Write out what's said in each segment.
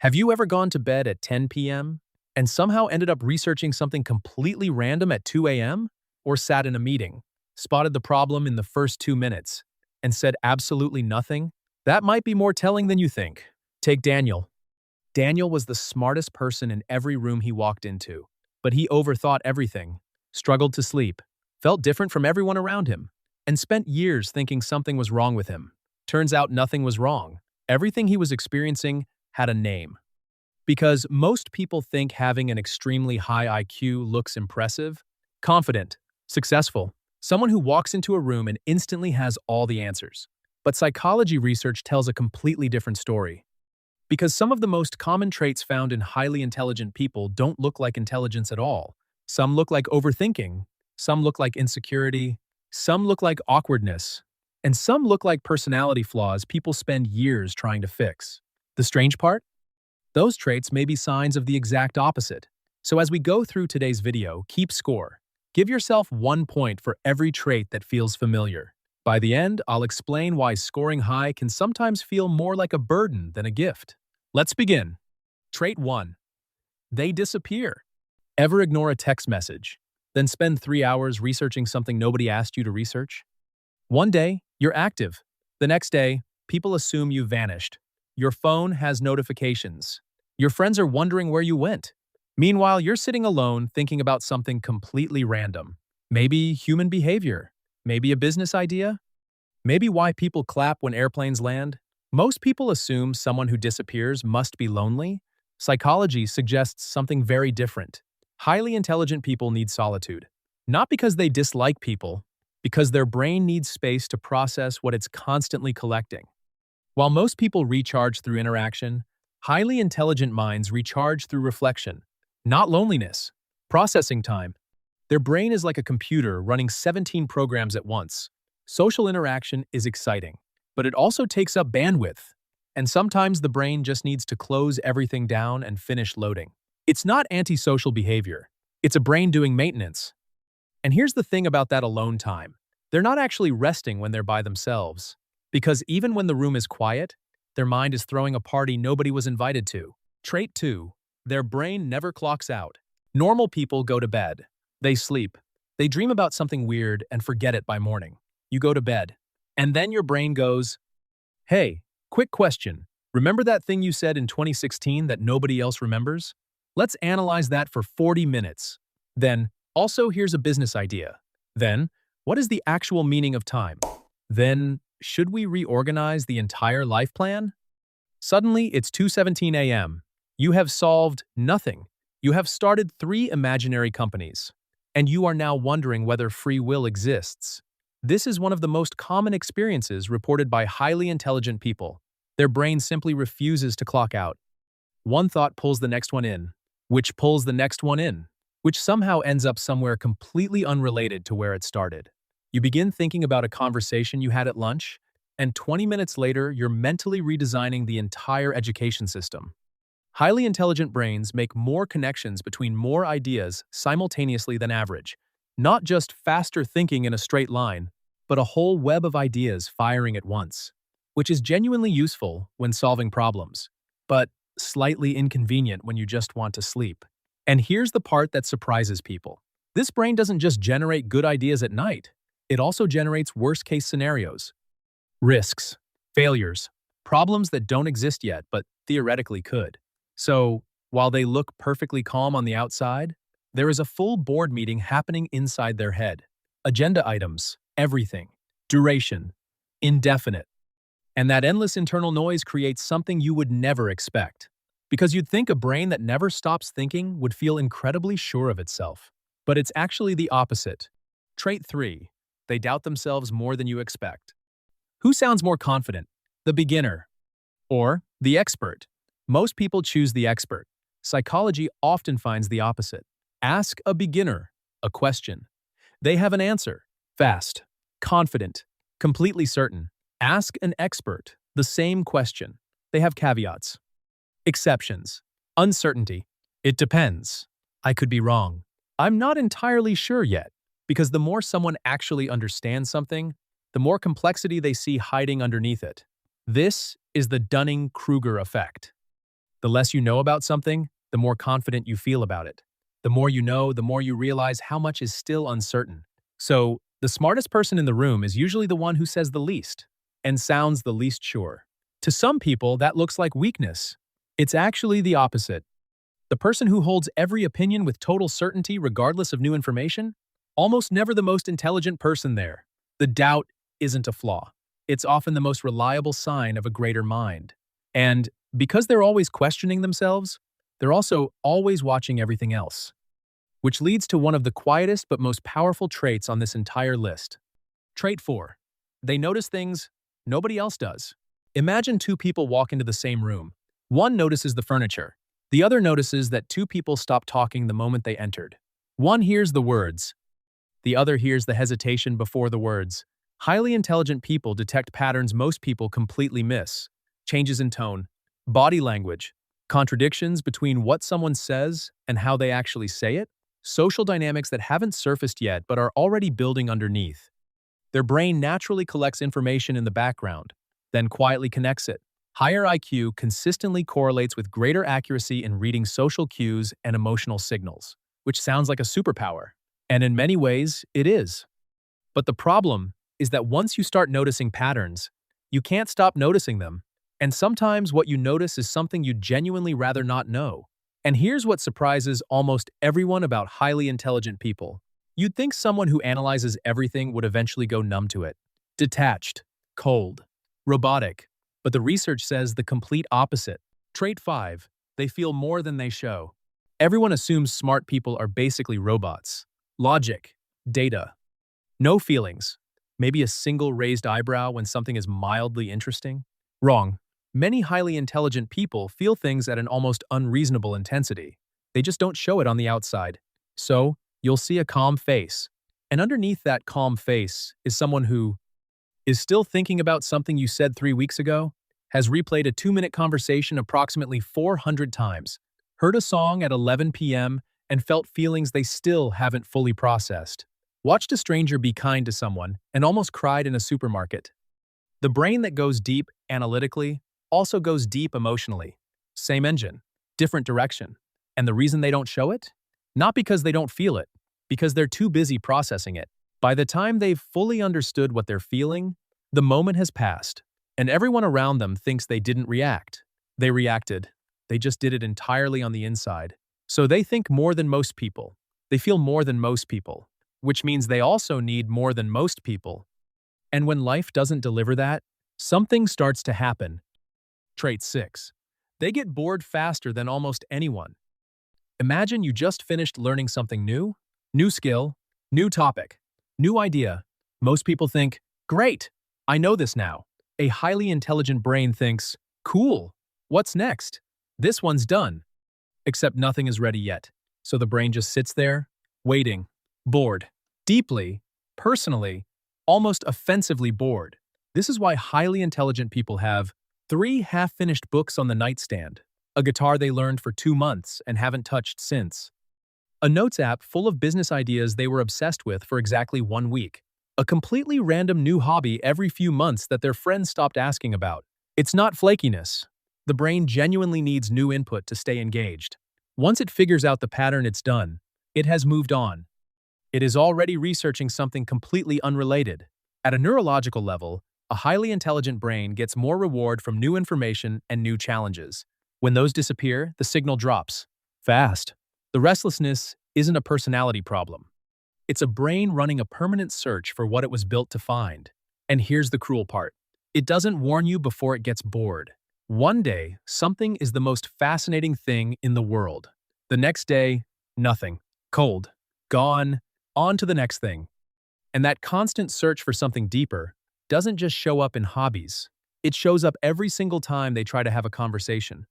Have you ever gone to bed at 10 p.m. and somehow ended up researching something completely random at 2 a.m.? Or sat in a meeting, spotted the problem in the first 2 minutes, and said absolutely nothing? That might be more telling than you think. Take Daniel. Daniel was the smartest person in every room he walked into, but he overthought everything, struggled to sleep, felt different from everyone around him, and spent years thinking something was wrong with him. Turns out nothing was wrong. Everything he was experiencing had a name. Because most people think having an extremely high IQ looks impressive, confident, successful, someone who walks into a room and instantly has all the answers. But psychology research tells a completely different story. Because some of the most common traits found in highly intelligent people don't look like intelligence at all. Some look like overthinking, some look like insecurity, some look like awkwardness, and some look like personality flaws people spend years trying to fix. The strange part? Those traits may be signs of the exact opposite. So as we go through today's video, keep score. Give yourself 1 point for every trait that feels familiar. By the end, I'll explain why scoring high can sometimes feel more like a burden than a gift. Let's begin. Trait 1. They disappear. Ever ignore a text message, then spend 3 hours researching something nobody asked you to research? One day, you're active. The next day, people assume you vanished. Your phone has notifications. Your friends are wondering where you went. Meanwhile, you're sitting alone thinking about something completely random. Maybe human behavior. Maybe a business idea. Maybe why people clap when airplanes land. Most people assume someone who disappears must be lonely. Psychology suggests something very different. Highly intelligent people need solitude. Not because they dislike people, because their brain needs space to process what it's constantly collecting. While most people recharge through interaction, highly intelligent minds recharge through reflection. Not loneliness, processing time. Their brain is like a computer running 17 programs at once. Social interaction is exciting, but it also takes up bandwidth. And sometimes the brain just needs to close everything down and finish loading. It's not antisocial behavior. It's a brain doing maintenance. And here's the thing about that alone time. They're not actually resting when they're by themselves. Because even when the room is quiet, their mind is throwing a party nobody was invited to. Trait 2. Their brain never clocks out. Normal people go to bed. They sleep. They dream about something weird and forget it by morning. You go to bed. And then your brain goes, "Hey, quick question. Remember that thing you said in 2016 that nobody else remembers? Let's analyze that for 40 minutes. Then, also here's a business idea. Then, what is the actual meaning of time? Then, should we reorganize the entire life plan?" Suddenly, it's 2:17 a.m. You have solved nothing. You have started 3 imaginary companies. And you are now wondering whether free will exists. This is one of the most common experiences reported by highly intelligent people. Their brain simply refuses to clock out. One thought pulls the next one in, which pulls the next one in, which somehow ends up somewhere completely unrelated to where it started. You begin thinking about a conversation you had at lunch, and 20 minutes later, you're mentally redesigning the entire education system. Highly intelligent brains make more connections between more ideas simultaneously than average. Not just faster thinking in a straight line, but a whole web of ideas firing at once, which is genuinely useful when solving problems, but slightly inconvenient when you just want to sleep. And here's the part that surprises people. This brain doesn't just generate good ideas at night, it also generates worst-case scenarios. Risks, failures, problems that don't exist yet but theoretically could. So, while they look perfectly calm on the outside, there is a full board meeting happening inside their head. Agenda items, everything, duration, indefinite. And that endless internal noise creates something you would never expect. Because you'd think a brain that never stops thinking would feel incredibly sure of itself. But it's actually the opposite. Trait 3. They doubt themselves more than you expect. Who sounds more confident? The beginner or the expert? Most people choose the expert. Psychology often finds the opposite. Ask a beginner a question. They have an answer. Fast, confident, completely certain. Ask an expert the same question. They have caveats. Exceptions. Uncertainty. It depends. I could be wrong. I'm not entirely sure yet. Because the more someone actually understands something, the more complexity they see hiding underneath it. This is the Dunning-Kruger effect. The less you know about something, the more confident you feel about it. The more you know, the more you realize how much is still uncertain. So, the smartest person in the room is usually the one who says the least and sounds the least sure. To some people, that looks like weakness. It's actually the opposite. The person who holds every opinion with total certainty regardless of new information? Almost never the most intelligent person there. The doubt isn't a flaw. It's often the most reliable sign of a greater mind. And because they're always questioning themselves, they're also always watching everything else. Which leads to one of the quietest but most powerful traits on this entire list. Trait 4. They notice things nobody else does. Imagine two people walk into the same room. One notices the furniture. The other notices that two people stopped talking the moment they entered. One hears the words. The other hears the hesitation before the words. Highly intelligent people detect patterns most people completely miss. Changes in tone, body language, contradictions between what someone says and how they actually say it, social dynamics that haven't surfaced yet but are already building underneath. Their brain naturally collects information in the background, then quietly connects it. Higher IQ consistently correlates with greater accuracy in reading social cues and emotional signals, which sounds like a superpower. And in many ways, it is. But the problem is that once you start noticing patterns, you can't stop noticing them. And sometimes what you notice is something you'd genuinely rather not know. And here's what surprises almost everyone about highly intelligent people. You'd think someone who analyzes everything would eventually go numb to it. Detached, cold, robotic. But the research says the complete opposite. Trait 5. They feel more than they show. Everyone assumes smart people are basically robots. Logic, data, no feelings. Maybe a single raised eyebrow when something is mildly interesting? Wrong. Many highly intelligent people feel things at an almost unreasonable intensity. They just don't show it on the outside. So, you'll see a calm face. And underneath that calm face is someone who is still thinking about something you said 3 weeks ago, has replayed a 2-minute conversation approximately 400 times, heard a song at 11 p.m., and felt feelings they still haven't fully processed. Watched a stranger be kind to someone and almost cried in a supermarket. The brain that goes deep analytically also goes deep emotionally. Same engine, different direction. And the reason they don't show it? Not because they don't feel it, because they're too busy processing it. By the time they've fully understood what they're feeling, the moment has passed, and everyone around them thinks they didn't react. They reacted. They just did it entirely on the inside. So they think more than most people. They feel more than most people, which means they also need more than most people. And when life doesn't deliver that, something starts to happen. Trait 6. They get bored faster than almost anyone. Imagine you just finished learning something new skill, new topic, new idea. Most people think, great, I know this now. A highly intelligent brain thinks, cool, what's next? This one's done. Except nothing is ready yet. So the brain just sits there, waiting, bored, deeply, personally, almost offensively bored. This is why highly intelligent people have 3 half-finished books on the nightstand, a guitar they learned for 2 months and haven't touched since, a notes app full of business ideas they were obsessed with for exactly 1 week, a completely random new hobby every few months that their friends stopped asking about. It's not flakiness. The brain genuinely needs new input to stay engaged. Once it figures out the pattern it's done, it has moved on. It is already researching something completely unrelated. At a neurological level, a highly intelligent brain gets more reward from new information and new challenges. When those disappear, the signal drops. Fast. The restlessness isn't a personality problem. It's a brain running a permanent search for what it was built to find. And here's the cruel part. It doesn't warn you before it gets bored. One day, something is the most fascinating thing in the world. The next day, nothing. Cold. Gone. On to the next thing. And that constant search for something deeper doesn't just show up in hobbies. It shows up every single time they try to have a conversation.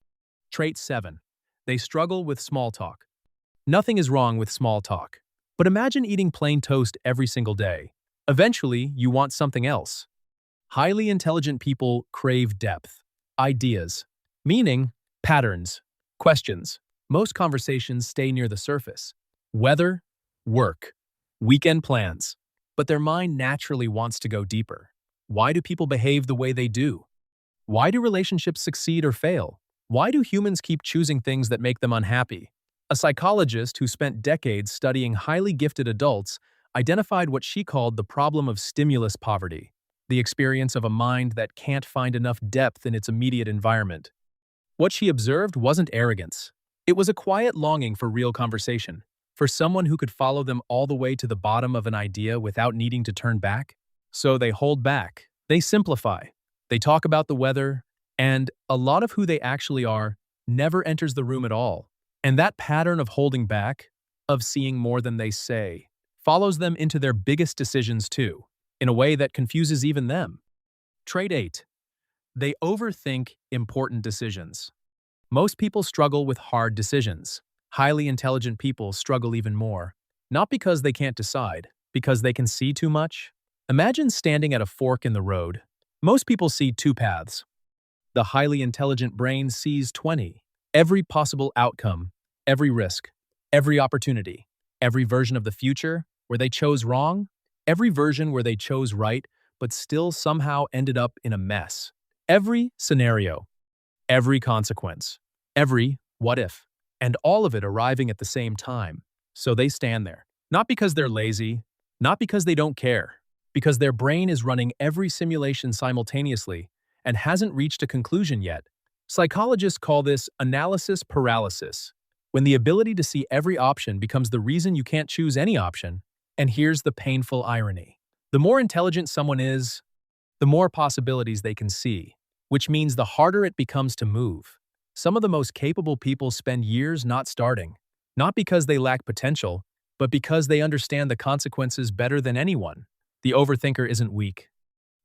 Trait 7. They struggle with small talk. Nothing is wrong with small talk. But imagine eating plain toast every single day. Eventually, you want something else. Highly intelligent people crave depth, ideas, meaning, patterns, questions. Most conversations stay near the surface. Weather, work, weekend plans. But their mind naturally wants to go deeper. Why do people behave the way they do? Why do relationships succeed or fail? Why do humans keep choosing things that make them unhappy? A psychologist who spent decades studying highly gifted adults identified what she called the problem of stimulus poverty, the experience of a mind that can't find enough depth in its immediate environment. What she observed wasn't arrogance. It was a quiet longing for real conversation, for someone who could follow them all the way to the bottom of an idea without needing to turn back. So they hold back, they simplify, they talk about the weather, and a lot of who they actually are never enters the room at all. And that pattern of holding back, of seeing more than they say, follows them into their biggest decisions too, in a way that confuses even them. Trait 8. They overthink important decisions. Most people struggle with hard decisions. Highly intelligent people struggle even more. Not because they can't decide, because they can see too much. Imagine standing at a fork in the road. Most people see two paths. The highly intelligent brain sees 20. Every possible outcome, every risk, every opportunity, every version of the future where they chose wrong, every version where they chose right but still somehow ended up in a mess. Every scenario, every consequence, every what if, and all of it arriving at the same time. So they stand there. Not because they're lazy, not because they don't care, because their brain is running every simulation simultaneously and hasn't reached a conclusion yet. Psychologists call this analysis paralysis, when the ability to see every option becomes the reason you can't choose any option. And here's the painful irony. The more intelligent someone is, the more possibilities they can see, which means the harder it becomes to move. Some of the most capable people spend years not starting, not because they lack potential, but because they understand the consequences better than anyone. The overthinker isn't weak.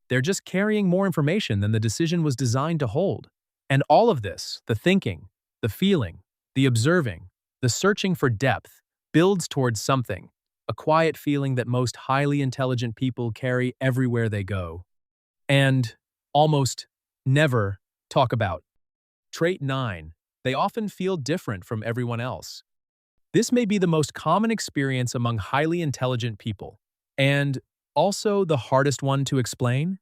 They're just carrying more information than the decision was designed to hold. And all of this, the thinking, the feeling, the observing, the searching for depth, builds towards something, a quiet feeling that most highly intelligent people carry everywhere they go. And almost never talk about. Trait 9. They often feel different from everyone else. This may be the most common experience among highly intelligent people, and also the hardest one to explain.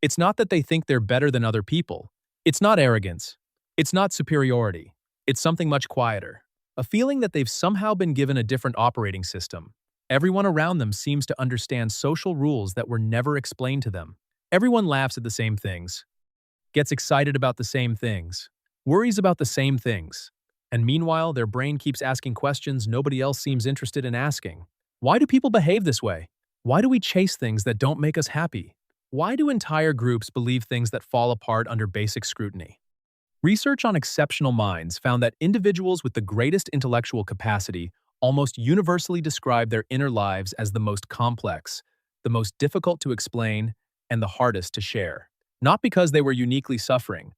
It's not that they think they're better than other people. It's not arrogance. It's not superiority. It's something much quieter. A feeling that they've somehow been given a different operating system. Everyone around them seems to understand social rules that were never explained to them. Everyone laughs at the same things, gets excited about the same things, worries about the same things. And meanwhile, their brain keeps asking questions nobody else seems interested in asking. Why do people behave this way? Why do we chase things that don't make us happy? Why do entire groups believe things that fall apart under basic scrutiny? Research on exceptional minds found that individuals with the greatest intellectual capacity almost universally describe their inner lives as the most complex, the most difficult to explain, and the hardest to share. Not because they were uniquely suffering,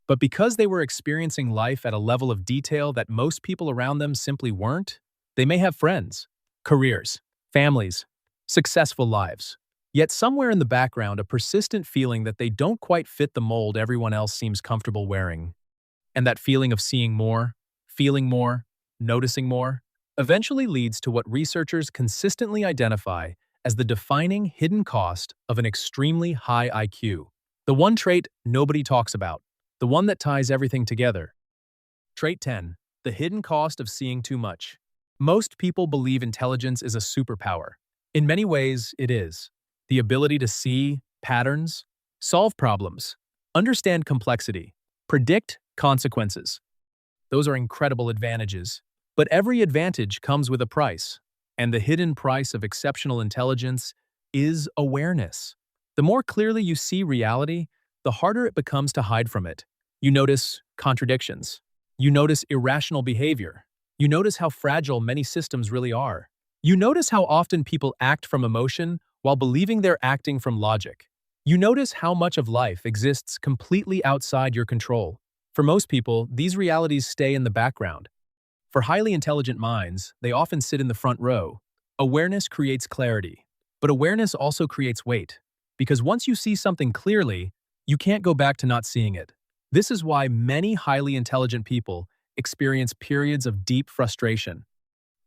but because they were experiencing life at a level of detail that most people around them simply weren't. They may have friends, careers, families, successful lives. Yet somewhere in the background, a persistent feeling that they don't quite fit the mold everyone else seems comfortable wearing. And that feeling of seeing more, feeling more, noticing more, eventually leads to what researchers consistently identify as the defining hidden cost of an extremely high IQ. The one trait nobody talks about, the one that ties everything together. Trait 10. The hidden cost of seeing too much. Most people believe intelligence is a superpower. In many ways, it is. The ability to see patterns, solve problems, understand complexity, predict consequences. Those are incredible advantages. But every advantage comes with a price, and the hidden price of exceptional intelligence is awareness. The more clearly you see reality, the harder it becomes to hide from it. You notice contradictions. You notice irrational behavior. You notice how fragile many systems really are. You notice how often people act from emotion while believing they're acting from logic. You notice how much of life exists completely outside your control. For most people, these realities stay in the background. For highly intelligent minds, they often sit in the front row. Awareness creates clarity, but awareness also creates weight. Because once you see something clearly, you can't go back to not seeing it. This is why many highly intelligent people experience periods of deep frustration,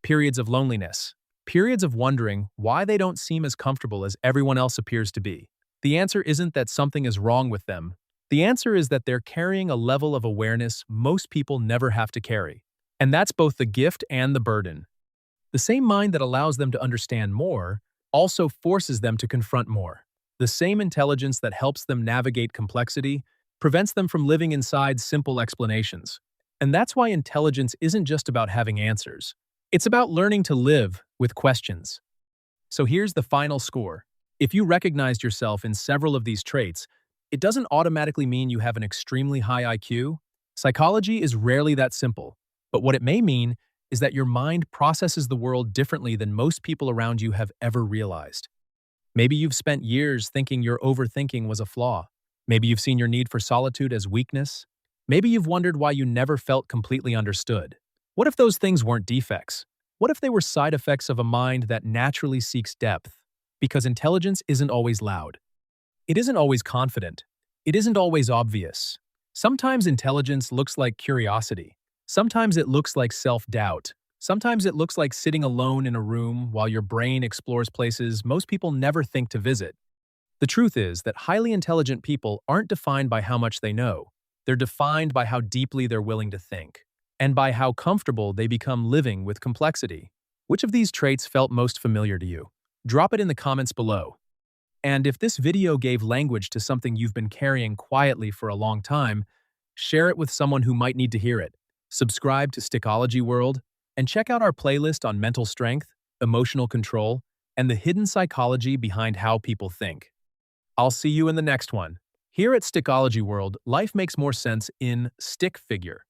periods of loneliness, periods of wondering why they don't seem as comfortable as everyone else appears to be. The answer isn't that something is wrong with them. The answer is that they're carrying a level of awareness most people never have to carry. And that's both the gift and the burden. The same mind that allows them to understand more also forces them to confront more. The same intelligence that helps them navigate complexity prevents them from living inside simple explanations. And that's why intelligence isn't just about having answers. It's about learning to live with questions. So here's the final score. If you recognized yourself in several of these traits, it doesn't automatically mean you have an extremely high IQ. Psychology is rarely that simple, but what it may mean is that your mind processes the world differently than most people around you have ever realized. Maybe you've spent years thinking your overthinking was a flaw. Maybe you've seen your need for solitude as weakness. Maybe you've wondered why you never felt completely understood. What if those things weren't defects? What if they were side effects of a mind that naturally seeks depth? Because intelligence isn't always loud. It isn't always confident. It isn't always obvious. Sometimes intelligence looks like curiosity. Sometimes it looks like self-doubt. Sometimes it looks like sitting alone in a room while your brain explores places most people never think to visit. The truth is that highly intelligent people aren't defined by how much they know. They're defined by how deeply they're willing to think, and by how comfortable they become living with complexity. Which of these traits felt most familiar to you? Drop it in the comments below. And if this video gave language to something you've been carrying quietly for a long time, share it with someone who might need to hear it. Subscribe to Stickology World, and check out our playlist on mental strength, emotional control, and the hidden psychology behind how people think. I'll see you in the next one. Here at Stickology World, life makes more sense in stick figure.